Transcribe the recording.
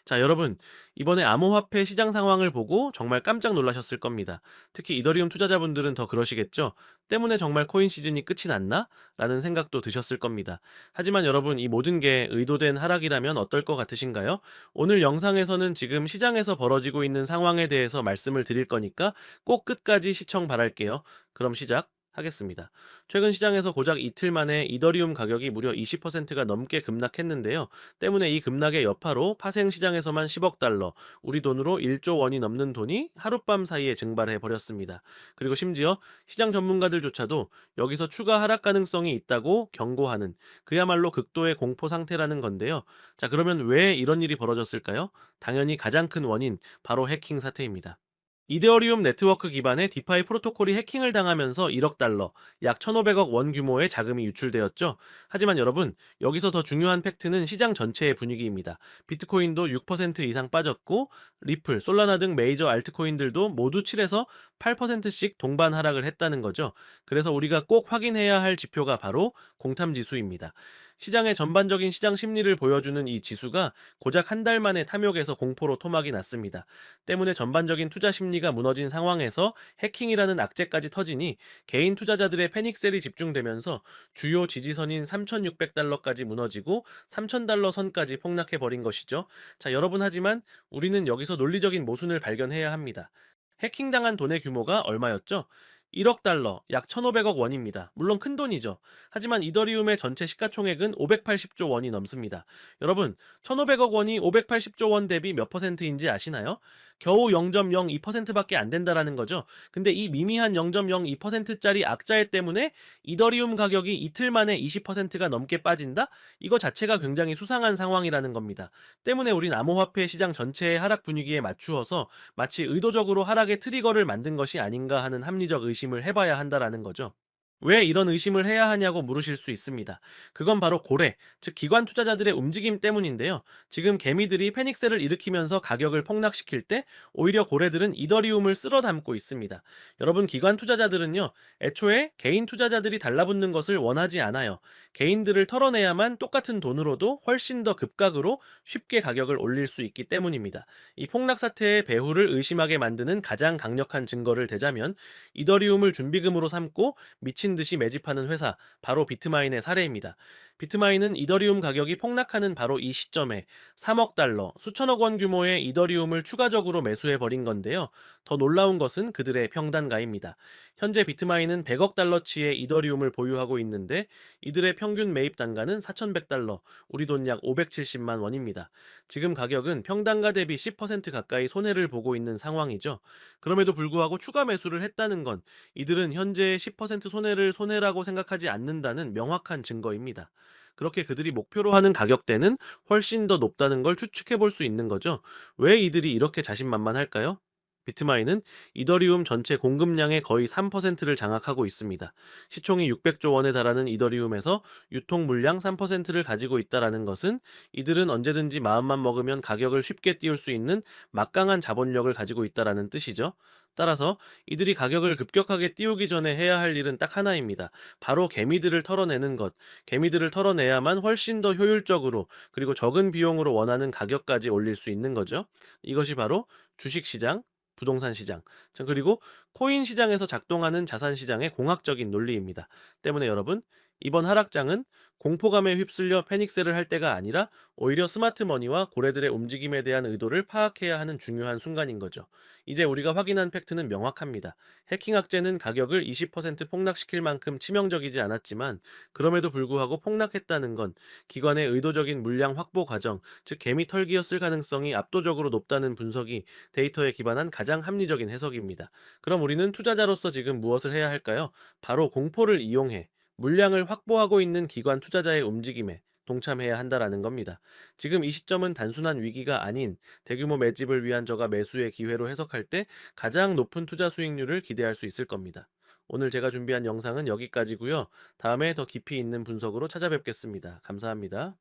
자, 여러분, 이번에 암호화폐 시장 상황을 보고 정말 깜짝 놀라셨을 겁니다. 특히 이더리움 투자자분들은 더 그러시겠죠? 때문에 정말 코인 시즌이 끝이 났나? 라는 생각도 드셨을 겁니다. 하지만 여러분, 이 모든 게 의도된 하락이라면 어떨 것 같으신가요? 오늘 영상에서는 지금 시장에서 벌어지고 있는 상황에 대해서 말씀을 드릴 거니까 꼭 끝까지 시청 바랄게요. 그럼 시작하겠습니다. 최근 시장에서 고작 이틀 만에 이더리움 가격이 무려 20%가 넘게 급락했는데요. 때문에 이 급락의 여파로 파생 시장에서만 10억 달러, 우리 돈으로 1조 원이 넘는 돈이 하룻밤 사이에 증발해 버렸습니다. 그리고 심지어 시장 전문가들조차도 여기서 추가 하락 가능성이 있다고 경고하는 그야말로 극도의 공포 상태라는 건데요. 자, 그러면 왜 이런 일이 벌어졌을까요? 당연히 가장 큰 원인, 바로 해킹 사태입니다. 이더리움 네트워크 기반의 디파이 프로토콜이 해킹을 당하면서 1억 달러, 약 1,500억 원 규모의 자금이 유출되었죠. 하지만 여러분, 여기서 더 중요한 팩트는 시장 전체의 분위기입니다. 비트코인도 6% 이상 빠졌고, 리플, 솔라나 등 메이저 알트코인들도 모두 7에서 8%씩 동반 하락을 했다는 거죠. 그래서 우리가 꼭 확인해야 할 지표가 바로 공탐 지수입니다. 시장의 전반적인 시장 심리를 보여주는 이 지수가 고작 한 달 만에 탐욕에서 공포로 토막이 났습니다. 때문에 전반적인 투자 심리가 무너진 상황에서 해킹이라는 악재까지 터지니 개인 투자자들의 패닉셀이 집중되면서 주요 지지선인 3,600달러까지 무너지고 3,000달러 선까지 폭락해 버린 것이죠. 자, 여러분, 하지만 우리는 여기서 논리적인 모순을 발견해야 합니다. 해킹당한 돈의 규모가 얼마였죠? 1억 달러, 약 1,500억 원입니다. 물론 큰 돈이죠. 하지만 이더리움의 전체 시가총액은 580조 원이 넘습니다. 여러분, 1,500억 원이 580조 원 대비 몇 퍼센트인지 아시나요? 겨우 0.02%밖에 안 된다라는 거죠. 근데 이 미미한 0.02%짜리 악자에 때문에 이더리움 가격이 이틀 만에 20%가 넘게 빠진다? 이거 자체가 굉장히 수상한 상황이라는 겁니다. 때문에 우린 암호화폐 시장 전체의 하락 분위기에 맞추어서 마치 의도적으로 하락의 트리거를 만든 것이 아닌가 하는 합리적 의심을 해봐야 한다라는 거죠. 왜 이런 의심을 해야 하냐고 물으실 수 있습니다. 그건 바로 고래, 즉 기관 투자자들의 움직임 때문인데요. 지금 개미들이 패닉셀을 일으키면서 가격을 폭락시킬 때 오히려 고래들은 이더리움을 쓸어 담고 있습니다. 여러분, 기관 투자자들은요, 애초에 개인 투자자들이 달라붙는 것을 원하지 않아요. 개인들을 털어내야만 똑같은 돈으로도 훨씬 더 급각으로 쉽게 가격을 올릴 수 있기 때문입니다. 이 폭락 사태의 배후를 의심하게 만드는 가장 강력한 증거를 대자면 이더리움을 준비금으로 삼고 미친 듯이 매집하는 회사, 바로 비트마인의 사례입니다. 비트마인은 이더리움 가격이 폭락하는 바로 이 시점에 3억 달러, 수천억 원 규모의 이더리움을 추가적으로 매수해 버린 건데요. 더 놀라운 것은 그들의 평단가입니다. 현재 비트마인은 100억 달러치의 이더리움을 보유하고 있는데 이들의 평균 매입 단가는 4,100달러, 우리 돈 약 570만 원입니다. 지금 가격은 평단가 대비 10% 가까이 손해를 보고 있는 상황이죠. 그럼에도 불구하고 추가 매수를 했다는 건 이들은 현재 10% 손해를 손해라고 생각하지 않는다는 명확한 증거입니다. 그렇게 그들이 목표로 하는 가격대는 훨씬 더 높다는 걸 추측해 볼 수 있는 거죠. 왜 이들이 이렇게 자신만만할까요? 비트마인은 이더리움 전체 공급량의 거의 3%를 장악하고 있습니다. 시총이 600조 원에 달하는 이더리움에서 유통 물량 3%를 가지고 있다라는 것은 이들은 언제든지 마음만 먹으면 가격을 쉽게 띄울 수 있는 막강한 자본력을 가지고 있다라는 뜻이죠. 따라서 이들이 가격을 급격하게 띄우기 전에 해야 할 일은 딱 하나입니다. 바로 개미들을 털어내는 것. 개미들을 털어내야만 훨씬 더 효율적으로 그리고 적은 비용으로 원하는 가격까지 올릴 수 있는 거죠. 이것이 바로 주식시장, 부동산 시장, 자, 그리고 코인 시장에서 작동하는 자산 시장의 공학적인 논리입니다. 때문에 여러분, 이번 하락장은 공포감에 휩쓸려 패닉셀을 할 때가 아니라 오히려 스마트머니와 고래들의 움직임에 대한 의도를 파악해야 하는 중요한 순간인 거죠. 이제 우리가 확인한 팩트는 명확합니다. 해킹 악재는 가격을 20% 폭락시킬 만큼 치명적이지 않았지만 그럼에도 불구하고 폭락했다는 건 기관의 의도적인 물량 확보 과정, 즉 개미 털기였을 가능성이 압도적으로 높다는 분석이 데이터에 기반한 가장 합리적인 해석입니다. 그럼 우리는 투자자로서 지금 무엇을 해야 할까요? 바로 공포를 이용해 물량을 확보하고 있는 기관 투자자의 움직임에 동참해야 한다라는 겁니다. 지금 이 시점은 단순한 위기가 아닌 대규모 매집을 위한 저가 매수의 기회로 해석할 때 가장 높은 투자 수익률을 기대할 수 있을 겁니다. 오늘 제가 준비한 영상은 여기까지고요. 다음에 더 깊이 있는 분석으로 찾아뵙겠습니다. 감사합니다.